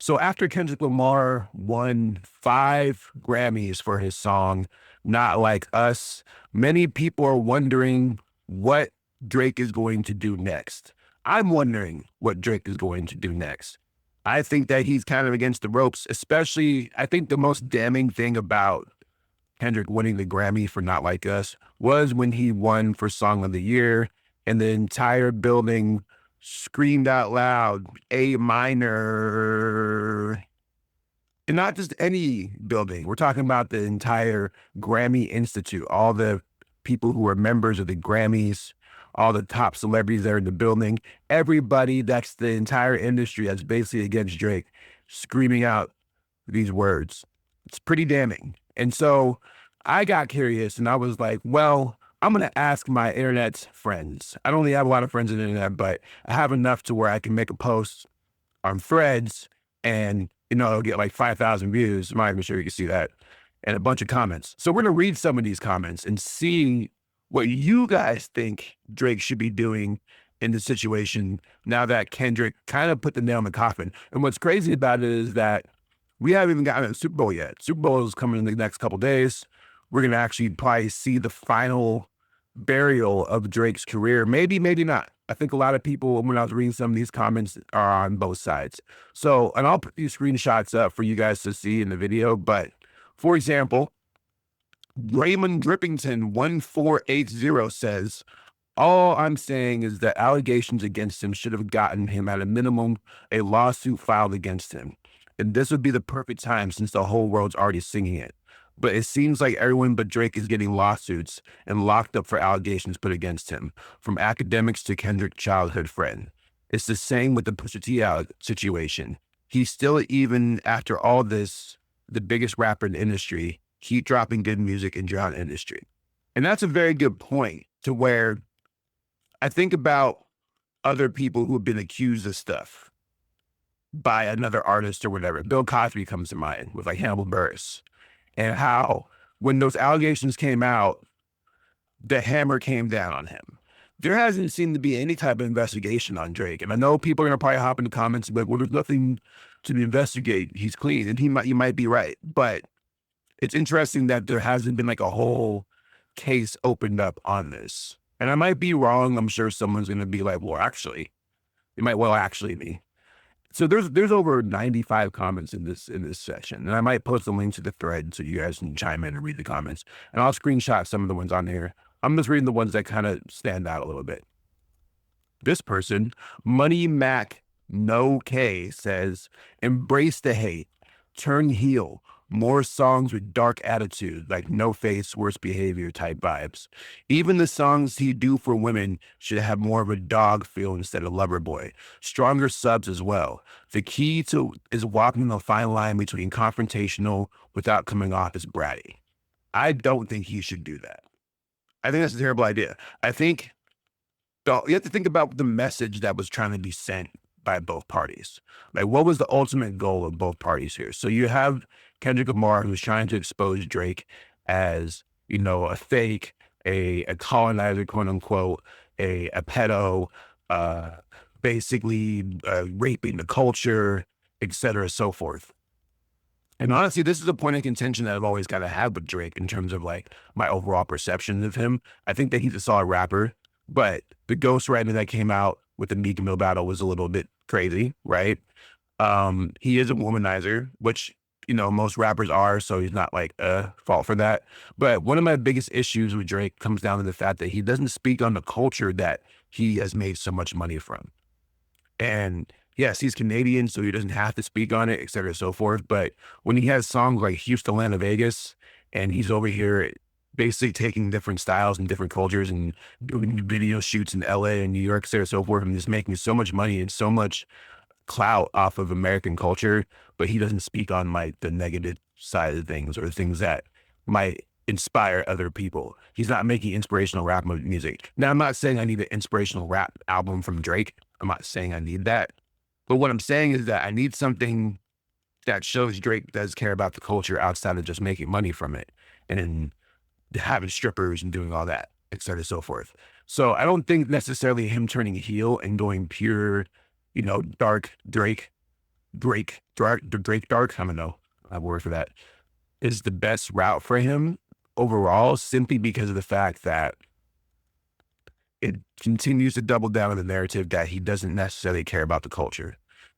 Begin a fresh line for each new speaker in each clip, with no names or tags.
So after Kendrick Lamar won 5 Grammys for his song "Not Like Us," many people are wondering what Drake is going to do next. I'm wondering what Drake is going to do next. I think that he's kind of against the ropes, especially I think the most damning thing about Kendrick winning the Grammy for Not Like Us was when he won for Song of the Year and the entire building screamed out loud, A minor. And not just any building. We're talking about the entire Grammy Institute, all the people who are members of the Grammys, all the top celebrities that are in the building, everybody that's the entire industry that's basically against Drake screaming out these words. It's pretty damning. And so I got curious and I was like, well, I'm going to ask my internet friends. I don't really have a lot of friends on the internet, but I have enough to where I can make a post on Threads and, it'll get like 5,000 views. I'm not even sure you can see that and a bunch of comments. So we're going to read some of these comments and see what you guys think Drake should be doing in the situation now that Kendrick kind of put the nail in the coffin. And what's crazy about it is that we haven't even gotten to the Super Bowl yet. Super Bowl is coming in the next couple days. We're going to actually probably see the final burial of Drake's career. Maybe, maybe not. I think a lot of people, when I was reading some of these comments, are on both sides. So, and I'll put these screenshots up for you guys to see in the video. But for example, Raymond Drippington 1480 says, all I'm saying is that allegations against him should have gotten him at a minimum a lawsuit filed against him. And this would be the perfect time since the whole world's already singing it. But it seems like everyone but Drake is getting lawsuits and locked up for allegations put against him, from academics to Kendrick childhood friend. It's the same with the Pusha T situation. He's still, even after all this, the biggest rapper in the industry, keep dropping good music and drown industry. And that's a very good point to where I think about other people who have been accused of stuff by another artist or whatever. Bill Cosby comes to mind with like Hannibal Buress, and how when those allegations came out, the hammer came down on him. There hasn't seemed to be any type of investigation on Drake. And I know people are going to probably hop in the comments and be like, well, there's nothing to investigate. He's clean. And you might be right. But it's interesting that there hasn't been like a whole case opened up on this. And I might be wrong. I'm sure someone's going to be like, well, actually, it might well actually be. So there's over 95 comments in this session, and I might post a link to the thread so you guys can chime in and read the comments. And I'll screenshot some of the ones on here. I'm just reading the ones that kind of stand out a little bit. This person, Money Mac No K, says, embrace the hate, turn heel, more songs with dark attitude, like No Face, Worst Behavior type vibes. Even the songs he do for women should have more of a dog feel instead of lover boy. Stronger subs as well. The key to is walking the fine line between confrontational without coming off as bratty. I don't think he should do that. I think that's a terrible idea. I think you have to think about the message that was trying to be sent by both parties. Like, what was the ultimate goal of both parties here? So you have Kendrick Lamar, who's trying to expose Drake as, a fake, a colonizer, quote unquote, a pedo, basically raping the culture, et cetera, so forth. And honestly, this is a point of contention that I've always kind of had with Drake in terms of like my overall perception of him. I think that he's a solid rapper, but the ghostwriting that came out with the Meek Mill battle was a little bit crazy, right? He is a womanizer, which, most rappers are, so he's not like a fault for that. But one of my biggest issues with Drake comes down to the fact that he doesn't speak on the culture that he has made so much money from. And yes, he's Canadian, so he doesn't have to speak on it, et cetera, so forth. But when he has songs like Houston, Atlanta, Vegas, and he's over here basically taking different styles and different cultures and doing video shoots in LA and New York, et cetera, so forth, and just making so much money and so much clout off of American culture, but he doesn't speak on like the negative side of things or things that might inspire other people. He's not making inspirational rap music. Now, I'm not saying I need an inspirational rap album from Drake. I'm not saying I need that. But what I'm saying is that I need something that shows Drake does care about the culture outside of just making money from it and having strippers and doing all that, et cetera, so forth. So I don't think necessarily him turning heel and going pure, dark Drake Drake Dark, I don't know, I have a word for that, is the best route for him overall, simply because of the fact that it continues to double down on the narrative that he doesn't necessarily care about the culture.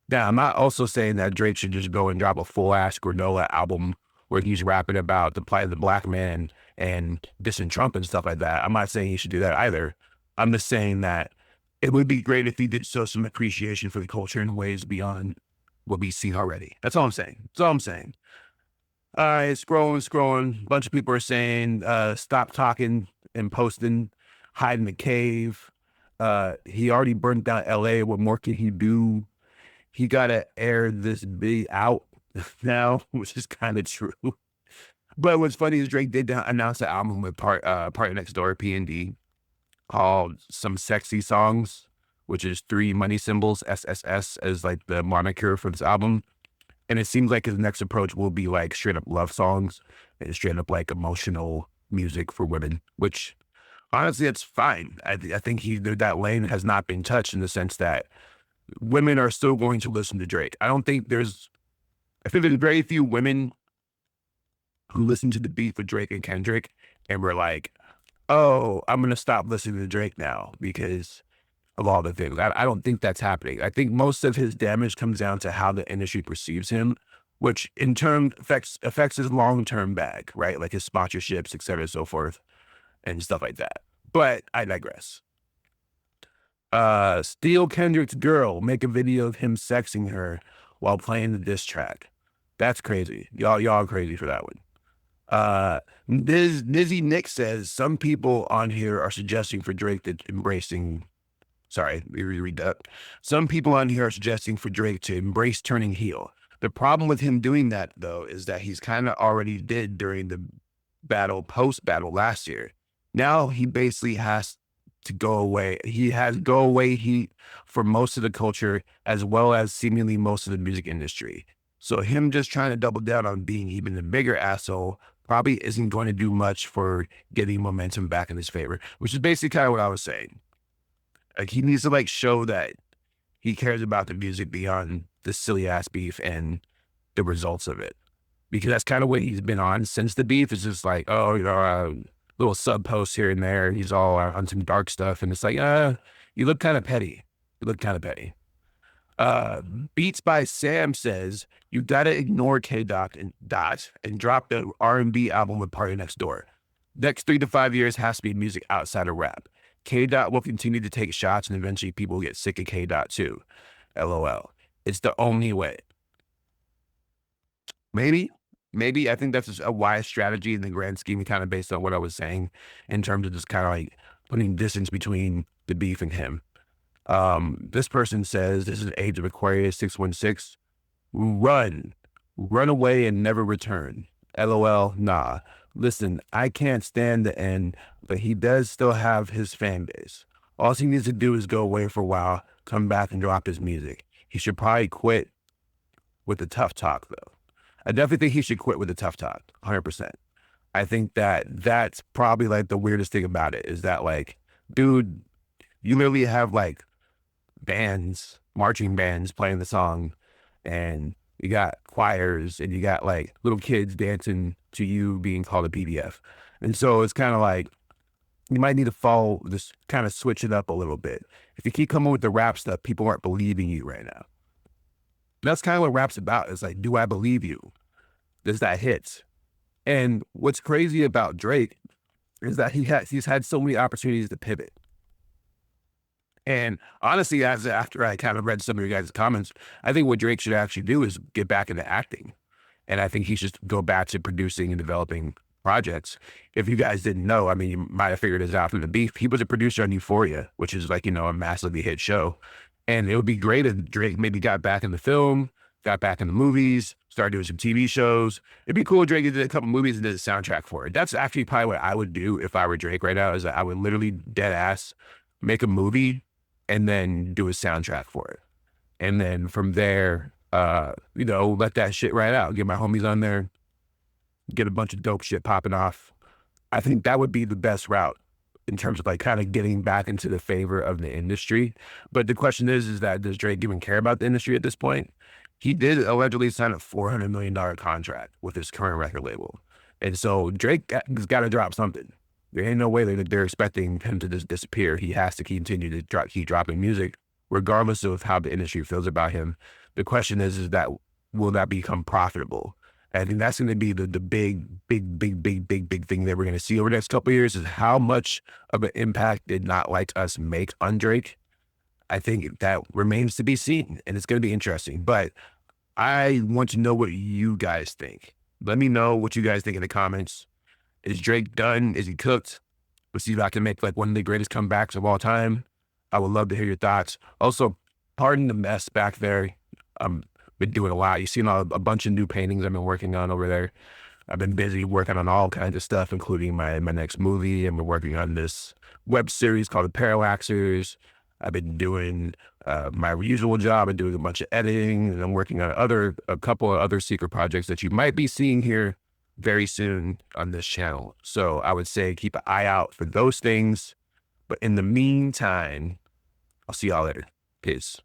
Now, I'm not also saying that Drake should just go and drop a full ass granola album where he's rapping about the plight of the black man and dissing Trump and stuff like that. I'm not saying he should do that either. I'm just saying that it would be great if he did show some appreciation for the culture in ways beyond what we've seen already. That's all I'm saying. That's all I'm saying. All right, scrolling. A bunch of people are saying, stop talking and posting, hide in the cave. He already burnt down LA. What more can he do? He got to air this big out now, which is kind of true. But what's funny is Drake did announce an album with Party Next Door, P&D, called Some Sexy Songs, which is three money symbols, SSS, as like the moniker for this album. And it seems like his next approach will be like straight up love songs and straight up like emotional music for women, which honestly, it's fine. I think that lane has not been touched in the sense that women are still going to listen to Drake. I think there's very few women who listen to the beat with Drake and Kendrick and were like, oh, I'm going to stop listening to Drake now because of all the things. I don't think that's happening. I think most of his damage comes down to how the industry perceives him, which in turn affects his long-term bag, right? Like his sponsorships, et cetera, and so forth, and stuff like that. But I digress. Steal Kendrick's girl, make a video of him sexing her while playing the diss track. That's crazy. Y'all crazy for that one. Nizzy Nick says some people on here are suggesting for Drake that embracing. Sorry, let me reread that. Some people on here are suggesting for Drake to embrace turning heel. The problem with him doing that, though, is that he's kind of already did during the post battle last year. Now he basically has to go away. He has go away heat for most of the culture, as well as seemingly most of the music industry. So him just trying to double down on being even a bigger asshole probably isn't going to do much for getting momentum back in his favor, which is basically kind of what I was saying. Like he needs to like show that he cares about the music beyond the silly ass beef and the results of it, because that's kind of what he's been on since the beef. It's just like, oh, little sub posts here and there. He's all on some dark stuff, and it's like, you look kind of petty. You look kind of petty. Beats by Sam says you gotta ignore K-Dot and drop the R&B album with Party Next Door. Next 3 to 5 years has to be music outside of rap. K-Dot will continue to take shots, and eventually people will get sick of K-Dot too. LOL. It's the only way. Maybe. I think that's a wise strategy in the grand scheme, kind of based on what I was saying in terms of just kind of like putting distance between the beef and him. This person says, this is Age of Aquarius 616. Run away and never return. LOL. Nah. Listen, I can't stand the end, but he does still have his fan base. All he needs to do is go away for a while, come back and drop his music. He should probably quit with the tough talk, though. I definitely think he should quit with the tough talk, 100%. I think that's probably like the weirdest thing about it is that like, dude, you literally have like marching bands playing the song, and you got choirs, and you got like little kids dancing to you being called a PDF. And so it's kind of like, you might need to just kind of switch it up a little bit. If you keep coming with the rap stuff, people aren't believing you right now. That's kind of what rap's about. It's like, do I believe you? Does that hit? And what's crazy about Drake is that he's had so many opportunities to pivot. And honestly, after I kind of read some of your guys' comments, I think what Drake should actually do is get back into acting. And I think he should go back to producing and developing projects. If you guys didn't know, I mean, you might have figured this out from the beef. He was a producer on Euphoria, which is like, a massively hit show. And it would be great if Drake maybe got back in the film, got back in the movies, started doing some TV shows. It'd be cool if Drake did a couple movies and did a soundtrack for it. That's actually probably what I would do if I were Drake right now, is that I would literally dead ass make a movie and then do a soundtrack for it. And then from there, let that shit right out. Get my homies on there, get a bunch of dope shit popping off. I think that would be the best route in terms of like kind of getting back into the favor of the industry. But the question is that does Drake even care about the industry at this point? He did allegedly sign a $400 million contract with his current record label. And so has got to drop something. There ain't no way that they're expecting him to just disappear. He has to continue to keep dropping music, regardless of how the industry feels about him. The question is that will that become profitable? I think that's going to be the big thing that we're going to see over the next couple of years is how much of an impact did Not Like Us make on Drake. I think that remains to be seen, and it's going to be interesting. But I want to know what you guys think. Let me know what you guys think in the comments. Is Drake done? Is he cooked? Let's see if I can make like one of the greatest comebacks of all time. I would love to hear your thoughts. Also, pardon the mess back there. I'm been doing a lot. You've seen a bunch of new paintings I've been working on over there. I've been busy working on all kinds of stuff, including my next movie. And we're working on this web series called The Parallaxers. I've been doing my usual job and doing a bunch of editing, and I'm working on a couple of other secret projects that you might be seeing here very soon on this channel. So I would say keep an eye out for those things. But in the meantime, I'll see y'all later. Peace.